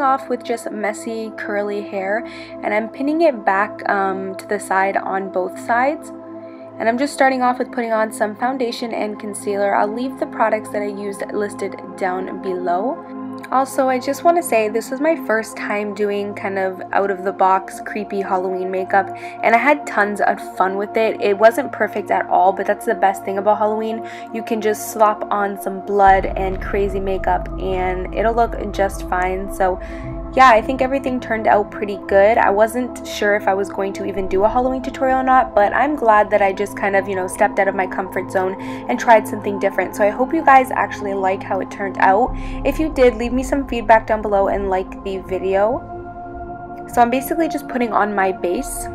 off with just messy curly hair, and I'm pinning it back to the side on both sides. And I'm just starting off with putting on some foundation and concealer. I'll leave the products that I used listed down below. Also, I just want to say this was my first time doing kind of out of the box creepy Halloween makeup, and I had tons of fun with it. It wasn't perfect at all, but that's the best thing about Halloween. You can just slap on some blood and crazy makeup and it'll look just fine. So yeah, I think everything turned out pretty good. I wasn't sure if I was going to even do a Halloween tutorial or not, but I'm glad that I just kind of, you know, stepped out of my comfort zone and tried something different. So I hope you guys actually like how it turned out. If you did, leave me some feedback down below and like the video. So I'm basically just putting on my base.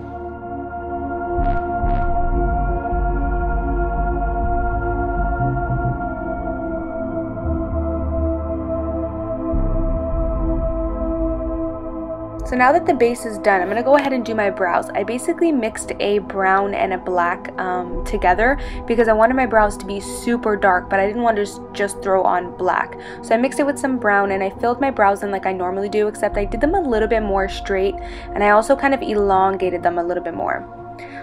So now that the base is done, I'm going to go ahead and do my brows. I basically mixed a brown and a black together because I wanted my brows to be super dark, but I didn't want to just throw on black. So I mixed it with some brown and I filled my brows in like I normally do, except I did them a little bit more straight, and I also kind of elongated them a little bit more.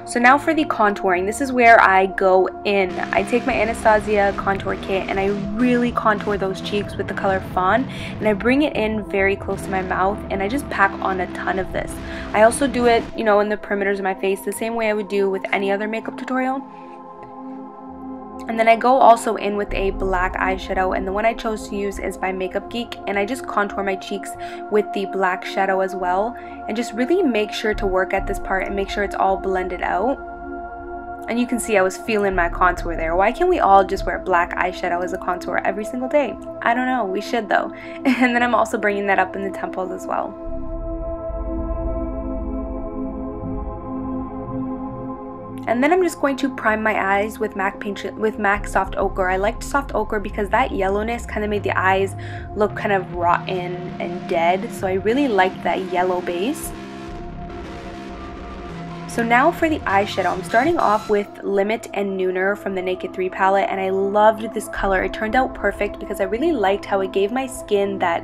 So now for the contouring, this is where I go in. I take my Anastasia contour kit and I really contour those cheeks with the color Fawn, and I bring it in very close to my mouth and I just pack on a ton of this. I also do it, you know, in the perimeters of my face the same way I would do with any other makeup tutorial. And then I go also in with a black eyeshadow, and the one I chose to use is by Makeup Geek, and I just contour my cheeks with the black shadow as well, and just really make sure to work at this part and make sure it's all blended out. And you can see I was feeling my contour there. Why can't we all just wear black eyeshadow as a contour every single day? I don't know, we should though. And then I'm also bringing that up in the temples as well. And then I'm just going to prime my eyes with MAC Soft Ochre. I liked Soft Ochre because that yellowness kind of made the eyes look kind of rotten and dead. So I really liked that yellow base. So now for the eyeshadow, I'm starting off with Limit and Nooner from the Naked 3 palette, and I loved this color. It turned out perfect because I really liked how it gave my skin that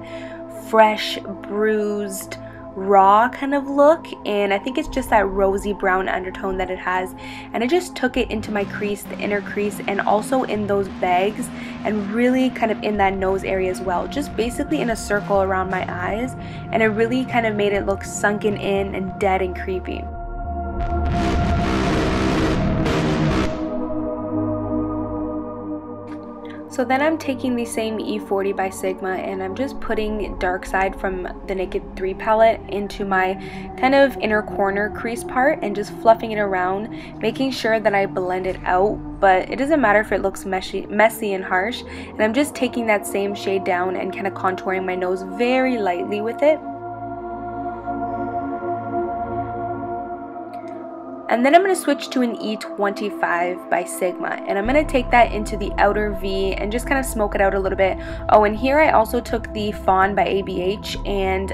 fresh, bruised, raw kind of look, and I think it's just that rosy brown undertone that it has, and I just took it into my crease, the inner crease, and also in those bags, and really kind of in that nose area as well, just basically in a circle around my eyes, and it really kind of made it look sunken in and dead and creepy. So then I'm taking the same E40 by Sigma and I'm just putting Dark Side from the Naked 3 palette into my kind of inner corner crease part and just fluffing it around, making sure that I blend it out, but it doesn't matter if it looks messy and harsh. And I'm just taking that same shade down and kind of contouring my nose very lightly with it. And then I'm going to switch to an E25 by Sigma, and I'm going to take that into the outer V and just kind of smoke it out a little bit. Oh, and here I also took the Fawn by ABH and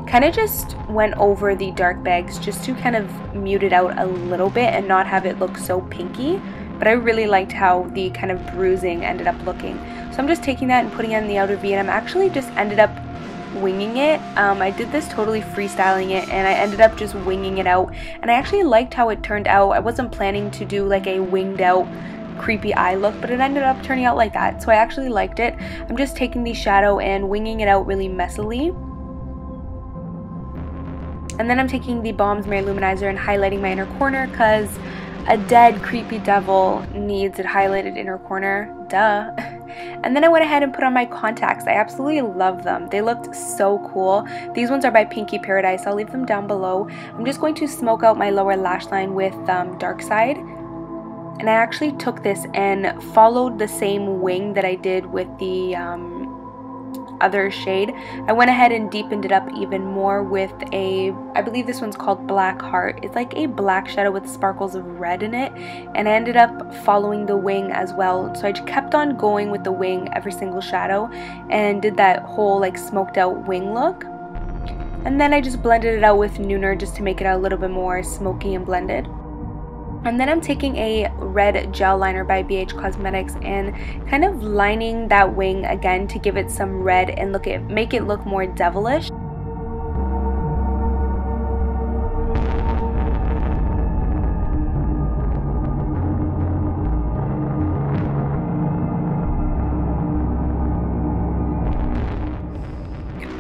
kind of just went over the dark bags just to kind of mute it out a little bit and not have it look so pinky. But I really liked how the kind of bruising ended up looking. So I'm just taking that and putting it in the outer V, and I'm actually just ended up winging it. I did this totally freestyling it, and I ended up just winging it out, and I actually liked how it turned out. I wasn't planning to do like a winged out creepy eye look, but it ended up turning out like that, so I actually liked it. I'm just taking the shadow and winging it out really messily, and then I'm taking the Balm's Mirror Luminizer and highlighting my inner corner because a dead creepy devil needs it highlighted inner corner, duh. And then I went ahead and put on my contacts. I absolutely love them. They looked so cool. These ones are by Pinky Paradise. I'll leave them down below. I'm just going to smoke out my lower lash line with Dark Side. And I actually took this and followed the same wing that I did with the other shade. I went ahead and deepened it up even more with I believe this one's called Black Heart. It's like a black shadow with sparkles of red in it, and I ended up following the wing as well. So I just kept on going with the wing every single shadow and did that whole like smoked out wing look. And then I just blended it out with Nooner just to make it a little bit more smoky and blended. And then I'm taking a red gel liner by BH Cosmetics and kind of lining that wing again to give it some red and make it look more devilish.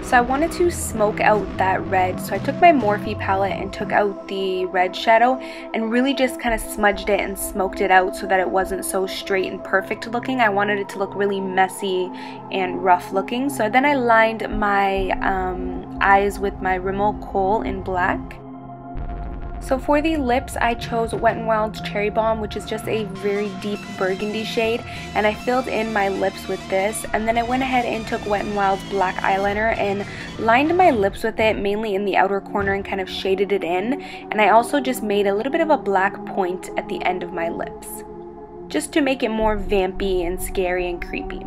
So I wanted to smoke out that red, so I took my Morphe palette and took out the red shadow and really just kind of smudged it and smoked it out so that it wasn't so straight and perfect looking. I wanted it to look really messy and rough looking. So then I lined my eyes with my Rimmel Kohl in black. So for the lips, I chose Wet n Wild's Cherry Bomb, which is just a very deep burgundy shade, and I filled in my lips with this. And then I went ahead and took Wet n Wild's black eyeliner and lined my lips with it, mainly in the outer corner, and kind of shaded it in. And I also just made a little bit of a black point at the end of my lips, just to make it more vampy and scary and creepy.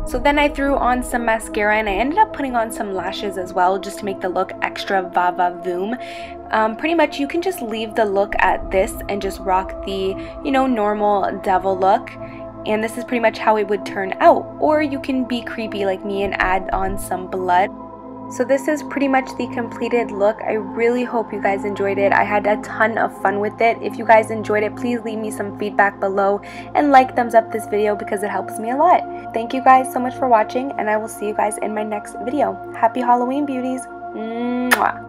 So then I threw on some mascara and I ended up putting on some lashes as well, just to make the look extra va-va-voom. Pretty much you can just leave the look at this and just rock the, normal devil look. And this is pretty much how it would turn out. Or you can be creepy like me and add on some blood. So this is pretty much the completed look. I really hope you guys enjoyed it. I had a ton of fun with it. If you guys enjoyed it, please leave me some feedback below and thumbs up this video because it helps me a lot. Thank you guys so much for watching, and I will see you guys in my next video. Happy Halloween, beauties. Mwah.